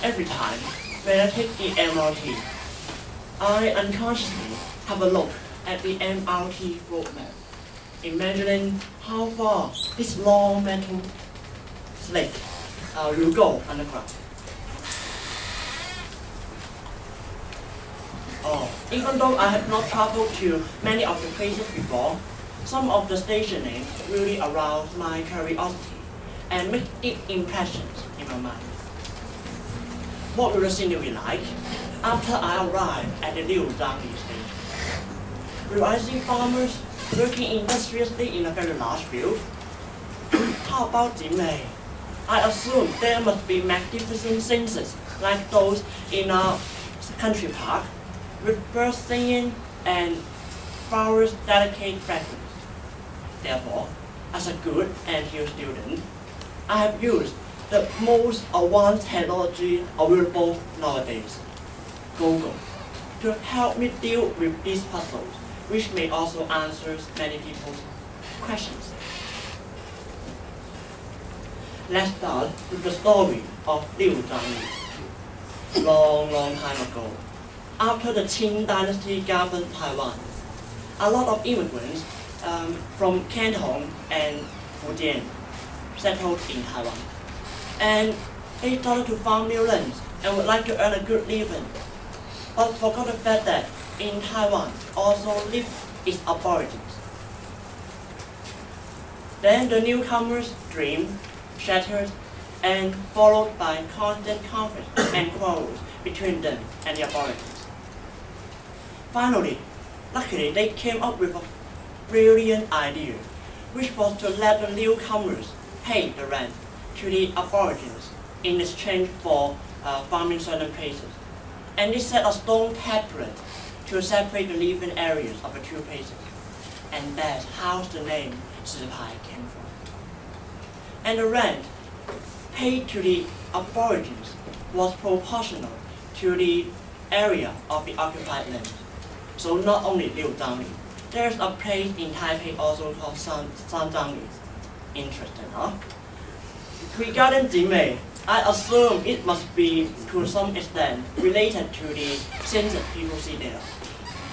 Every time when I take the MRT, I unconsciously have a look at the MRT roadmap, imagining how far this long metal slate will go underground. Even though I have not traveled to many of the places before, some of the stationing really aroused my curiosity and make deep impressions in my mind. What will the scenery like after I arrive at the new Tang station? Will I see farmers working industriously in a very large field? How about Jimei? I assume there must be magnificent scenes like those in a country park, with birds singing and flowers delicate fragrance. Therefore, as a good NTU student, I have used the most advanced technology available nowadays, Google, to help me deal with these puzzles, which may also answer many people's questions. Let's start with the story of Liu Tang. Long time ago, after the Qing dynasty governed Taiwan, a lot of immigrants from Canton and Fujian settled in Taiwan. And they started to farm new lands and would like to earn a good living, but forgot the fact that in Taiwan also lived its aborigines. Then the newcomers' dream shattered and followed by constant conflict and quarrels between them and the aborigines. Finally, luckily they came up with a brilliant idea, which was to let the newcomers pay the rent to the aborigines in exchange for farming certain places. And they set a stone tablet to separate the living areas of the two places. And that's how the name Sipai came from. And the rent paid to the aborigines was proportional to the area of the occupied land. So not only Liu Zhangli, there's a place in Taipei also called San Zhangli. Interesting, huh? Regarding Jimei, I assume it must be to some extent related to the scenes that people see there.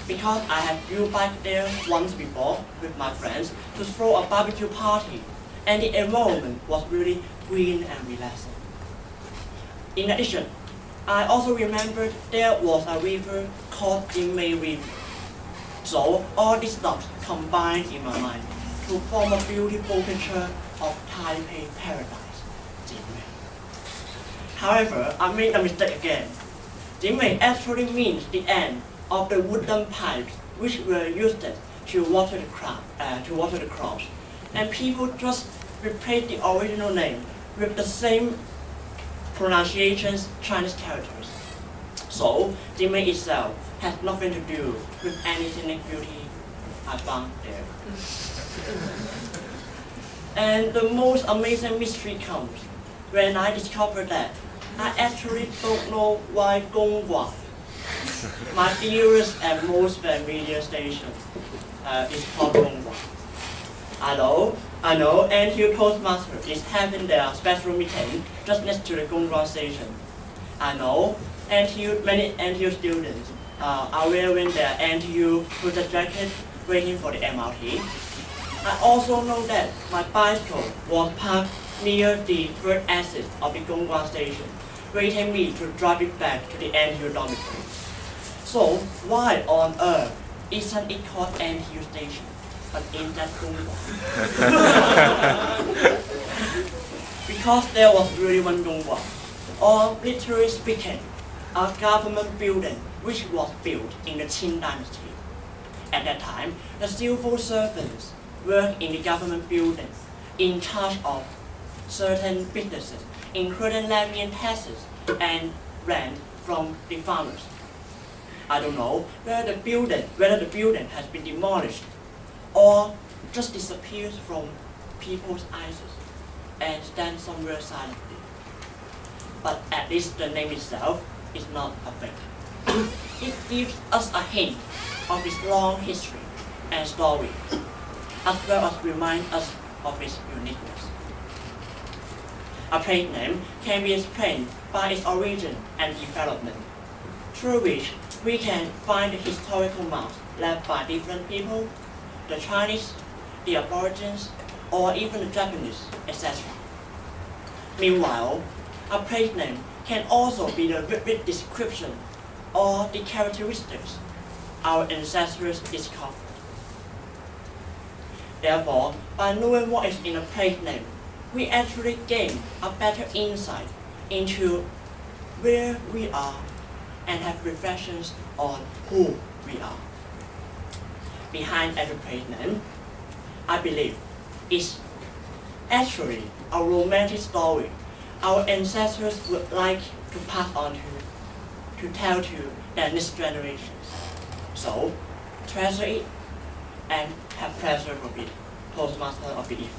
Because I have flew back there once before with my friends to throw a barbecue party, and the environment was really green and relaxing. In addition, I also remembered there was a river called Jimei River. So all these stuff combined in my mind to form a beautiful picture of Taipei paradise, Jimei. However, I made a mistake again. Jimei actually means the end of the wooden pipes which were used to water the crops, and people just replaced the original name with the same pronunciations Chinese characters. So Jimei itself has nothing to do with any scenic beauty I found there. And the most amazing mystery comes when I discovered that I actually don't know why Gonghua, my dearest and most familiar station, is called Gonghua. I know, NTU Toastmaster is having their special meeting just next to the Gonghua station. I know many NTU students are wearing their NTU hooded jacket waiting for the MRT. I also know that my bicycle was parked near the third exit of the Gonghua station, waiting me to drive it back to the NTU dormitory. So why on earth isn't it called NTU station, but in that Gonghua? Because there was really one Gonghua, or literally speaking, a government building which was built in the Qing dynasty. At that time, the civil servants worked in the government building in charge of certain businesses, including levying taxes and rent from the farmers. I don't know whether the building has been demolished or just disappears from people's eyes and stands somewhere silently. But at least the name itself is not a fake. It gives us a hint of its long history and story, as well as remind us of its uniqueness. A place name can be explained by its origin and development, through which we can find the historical marks left by different people, the Chinese, the Aborigines, or even the Japanese, etc. Meanwhile, a place name can also be the vivid description or the characteristics our ancestors discovered. Therefore, by knowing what is in a place name, we actually gain a better insight into where we are and have reflections on who we are. Behind every place name, I believe, is actually a romantic story our ancestors would like to pass on to tell to their next generations. So, treasure it and have pleasure from it. Postmaster of the Evening.